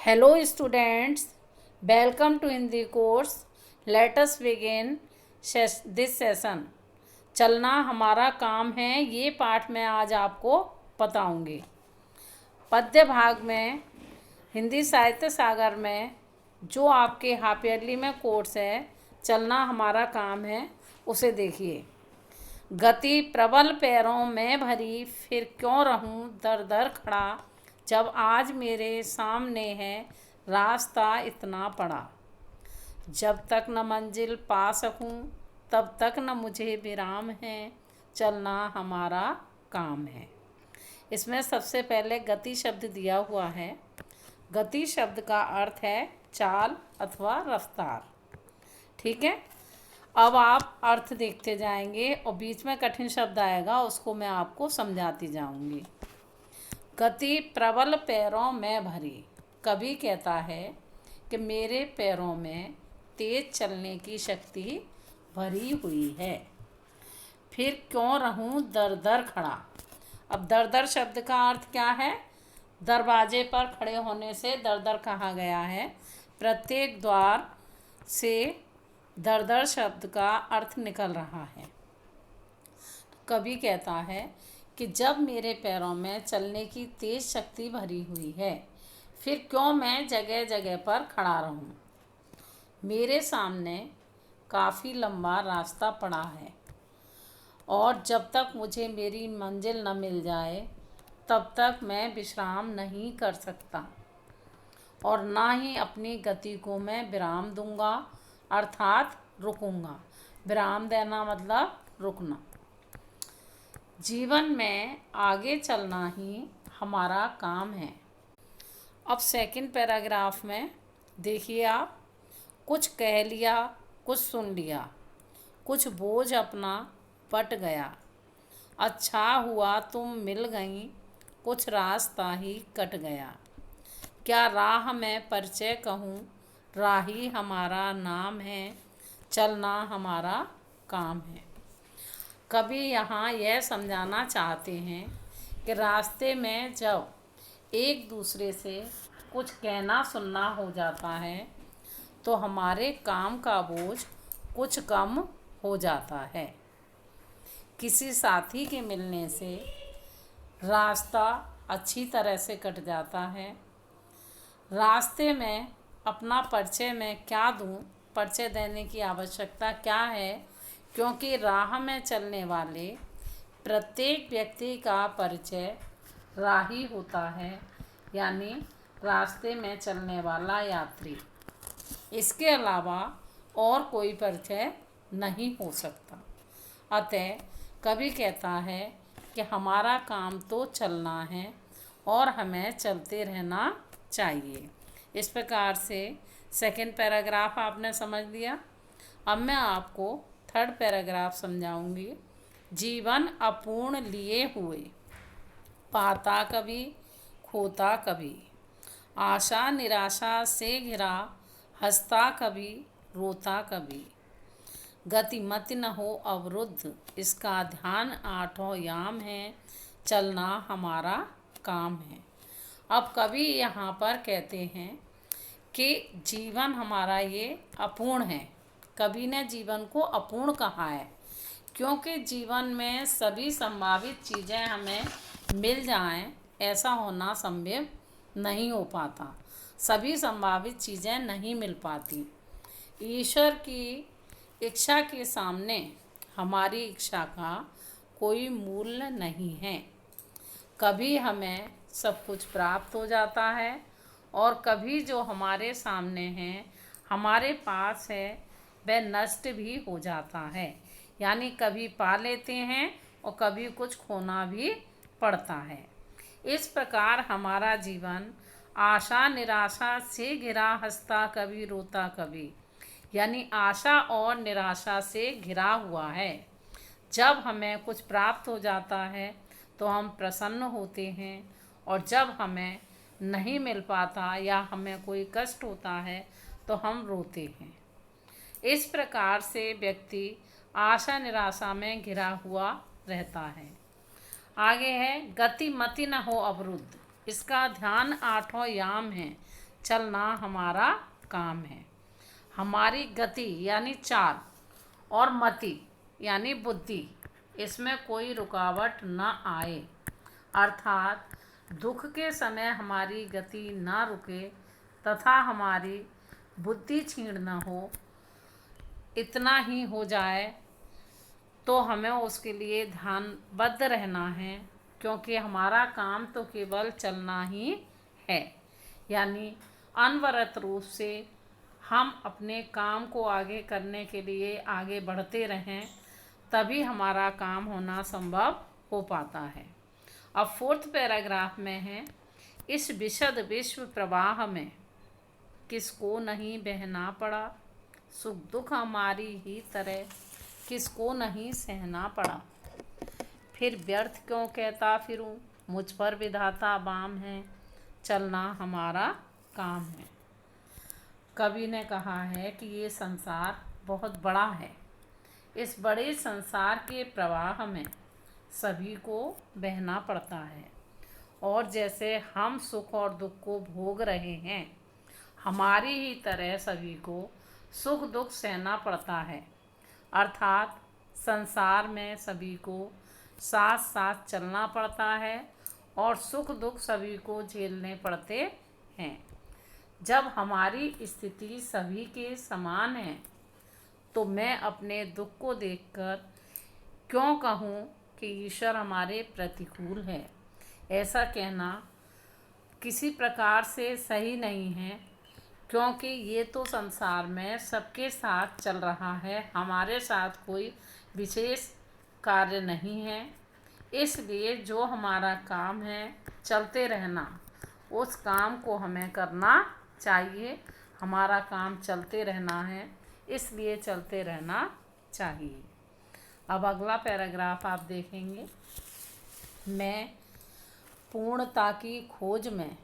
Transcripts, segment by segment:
Hello students, welcome to Hindi course. Let us begin this session. चलना हमारा काम है, ये पाठ मैं आज आपको बताऊंगी। पद्य भाग में हिंदी साहित्य सागर में जो आपके हाफ ईयरली में कोर्स है चलना हमारा काम है, उसे देखिए। गति प्रबल पैरों में भरी, फिर क्यों रहूं दर दर खड़ा, जब आज मेरे सामने है रास्ता इतना पड़ा। जब तक न मंजिल पा सकूं तब तक न मुझे विराम है, चलना हमारा काम है। इसमें सबसे पहले गति शब्द दिया हुआ है। गति शब्द का अर्थ है चाल अथवा रफ्तार। ठीक है, अब आप अर्थ देखते जाएंगे और बीच में कठिन शब्द आएगा, उसको मैं आपको समझाती जाऊंगी। गति प्रबल पैरों में भरी, कवि कहता है कि मेरे पैरों में तेज चलने की शक्ति भरी हुई है। फिर क्यों रहूं दर दर खड़ा। अब दर दर शब्द का अर्थ क्या है? दरवाजे पर खड़े होने से दर दर कहा गया है। प्रत्येक द्वार से दर दर शब्द का अर्थ निकल रहा है। कवि कहता है कि जब मेरे पैरों में चलने की तेज शक्ति भरी हुई है, फिर क्यों मैं जगह जगह पर खड़ा रहूं। मेरे सामने काफ़ी लंबा रास्ता पड़ा है और जब तक मुझे मेरी मंजिल न मिल जाए तब तक मैं विश्राम नहीं कर सकता और ना ही अपनी गति को मैं विराम दूंगा, अर्थात रुकूंगा। विराम देना मतलब रुकना। जीवन में आगे चलना ही हमारा काम है। अब सेकंड पैराग्राफ में देखिए आप, कुछ कह लिया कुछ सुन लिया, कुछ बोझ अपना पट गया, अच्छा हुआ तुम मिल गई, कुछ रास्ता ही कट गया। क्या राह में परिचय कहूँ, राही हमारा नाम है, चलना हमारा काम है। कवि यहाँ यह समझाना चाहते हैं कि रास्ते में जब एक दूसरे से कुछ कहना सुनना हो जाता है तो हमारे काम का बोझ कुछ कम हो जाता है। किसी साथी के मिलने से रास्ता अच्छी तरह से कट जाता है। रास्ते में अपना परिचय मैं क्या दूँ, परिचय देने की आवश्यकता क्या है, क्योंकि राह में चलने वाले प्रत्येक व्यक्ति का परिचय राही होता है, यानी रास्ते में चलने वाला यात्री। इसके अलावा और कोई परिचय नहीं हो सकता। अतः कवि कहता है कि हमारा काम तो चलना है और हमें चलते रहना चाहिए। इस प्रकार से सेकंड पैराग्राफ आपने समझ लिया। अब मैं आपको थर्ड पैराग्राफ समझाऊंगी। जीवन अपूर्ण लिए हुए, पाता कभी खोता कभी, आशा निराशा से घिरा, हंसता कभी रोता कभी, गति मति न हो अवरुद्ध, इसका ध्यान आठों याम है, चलना हमारा काम है। अब कवि यहाँ पर कहते हैं कि जीवन हमारा ये अपूर्ण है। कवि ने जीवन को अपूर्ण कहा है क्योंकि जीवन में सभी संभावित चीज़ें हमें मिल जाएं, ऐसा होना संभव नहीं हो पाता। सभी संभावित चीज़ें नहीं मिल पाती। ईश्वर की इच्छा के सामने हमारी इच्छा का कोई मूल्य नहीं है। कभी हमें सब कुछ प्राप्त हो जाता है और कभी जो हमारे सामने हैं, हमारे पास है, वह नष्ट भी हो जाता है। यानी कभी पा लेते हैं और कभी कुछ खोना भी पड़ता है। इस प्रकार हमारा जीवन आशा निराशा से घिरा, हंसता कभी रोता कभी, यानी आशा और निराशा से घिरा हुआ है। जब हमें कुछ प्राप्त हो जाता है तो हम प्रसन्न होते हैं और जब हमें नहीं मिल पाता या हमें कोई कष्ट होता है तो हम रोते हैं। इस प्रकार से व्यक्ति आशा निराशा में घिरा हुआ रहता है। आगे है, गति मति न हो अवरुद्ध, इसका ध्यान आठों याम है, चलना हमारा काम है। हमारी गति यानी चाल और मति यानी बुद्धि, इसमें कोई रुकावट न आए, अर्थात दुख के समय हमारी गति न रुके तथा हमारी बुद्धि क्षीण न हो, इतना ही हो जाए तो हमें उसके लिए ध्यानबद्ध रहना है, क्योंकि हमारा काम तो केवल चलना ही है। यानी अनवरत रूप से हम अपने काम को आगे करने के लिए आगे बढ़ते रहें, तभी हमारा काम होना संभव हो पाता है। अब फोर्थ पैराग्राफ में है, इस विशद विश्व प्रवाह में किसको नहीं बहना पड़ा, सुख दुख हमारी ही तरह किसको नहीं सहना पड़ा। फिर व्यर्थ क्यों कहता फिरूं, मुझ पर विधाता बाम है, चलना हमारा काम है। कवि ने कहा है कि ये संसार बहुत बड़ा है। इस बड़े संसार के प्रवाह में सभी को बहना पड़ता है, और जैसे हम सुख और दुख को भोग रहे हैं, हमारी ही तरह सभी को सुख दुख सहना पड़ता है। अर्थात संसार में सभी को साथ साथ चलना पड़ता है और सुख दुख सभी को झेलने पड़ते हैं। जब हमारी स्थिति सभी के समान है, तो मैं अपने दुख को देखकर क्यों कहूँ कि ईश्वर हमारे प्रतिकूल है। ऐसा कहना किसी प्रकार से सही नहीं है, क्योंकि ये तो संसार में सबके साथ चल रहा है, हमारे साथ कोई विशेष कार्य नहीं है। इसलिए जो हमारा काम है चलते रहना, उस काम को हमें करना चाहिए। हमारा काम चलते रहना है, इसलिए चलते रहना चाहिए। अब अगला पैराग्राफ आप देखेंगे, मैं पूर्णता की खोज में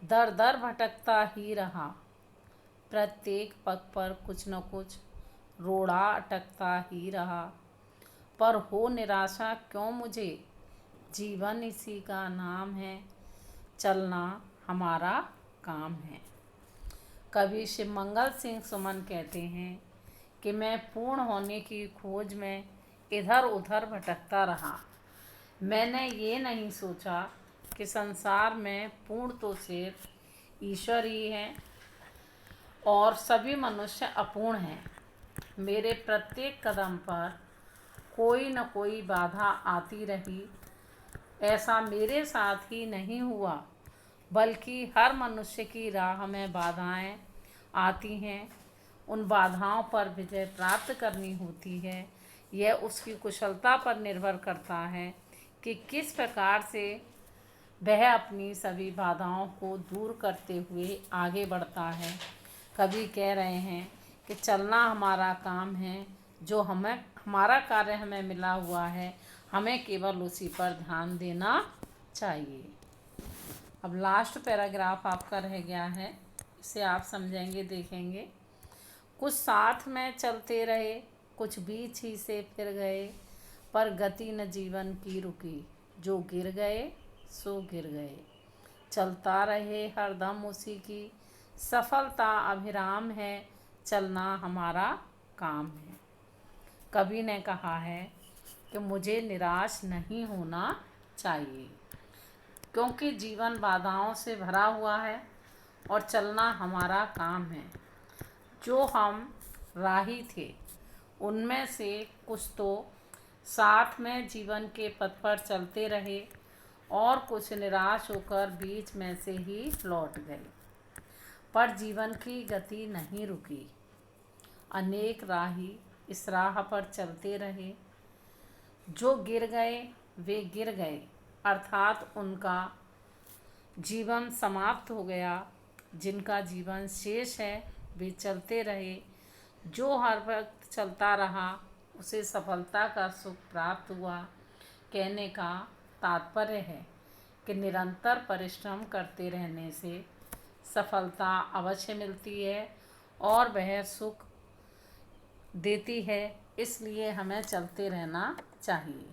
दर दर भटकता ही रहा, प्रत्येक पग पर कुछ न कुछ रोड़ा अटकता ही रहा, पर हो निराशा क्यों मुझे, जीवन इसी का नाम है, चलना हमारा काम है। कवि शिवमंगल सिंह सुमन कहते हैं कि मैं पूर्ण होने की खोज में इधर उधर भटकता रहा। मैंने ये नहीं सोचा कि संसार में पूर्ण तो सिर्फ ईश्वर ही है और सभी मनुष्य अपूर्ण हैं। मेरे प्रत्येक कदम पर कोई न कोई बाधा आती रही। ऐसा मेरे साथ ही नहीं हुआ, बल्कि हर मनुष्य की राह में बाधाएं आती हैं। उन बाधाओं पर विजय प्राप्त करनी होती है। यह उसकी कुशलता पर निर्भर करता है कि किस प्रकार से वह अपनी सभी बाधाओं को दूर करते हुए आगे बढ़ता है। कवि कह रहे हैं कि चलना हमारा काम है, जो हमारा कार्य हमें मिला हुआ है, हमें केवल उसी पर ध्यान देना चाहिए। अब लास्ट पैराग्राफ आपका रह गया है, इसे आप समझेंगे, देखेंगे। कुछ साथ में चलते रहे, कुछ बीच ही से फिर गए, पर गति न जीवन की रुकी, जो गिर गए सो गिर गए। चलता रहे हरदम उसी की, सफलता अभिराम है, चलना हमारा काम है। कवि ने कहा है कि मुझे निराश नहीं होना चाहिए, क्योंकि जीवन बाधाओं से भरा हुआ है और चलना हमारा काम है। जो हम राही थे, उनमें से कुछ तो साथ में जीवन के पथ पर चलते रहे और कुछ निराश होकर बीच में से ही लौट गए, पर जीवन की गति नहीं रुकी। अनेक राही इस राह पर चलते रहे। जो गिर गए वे गिर गए, अर्थात उनका जीवन समाप्त हो गया। जिनका जीवन शेष है वे चलते रहे। जो हर वक्त चलता रहा उसे सफलता का सुख प्राप्त हुआ। कहने का तात्पर्य है कि निरंतर परिश्रम करते रहने से सफलता अवश्य मिलती है और वह सुख देती है। इसलिए हमें चलते रहना चाहिए।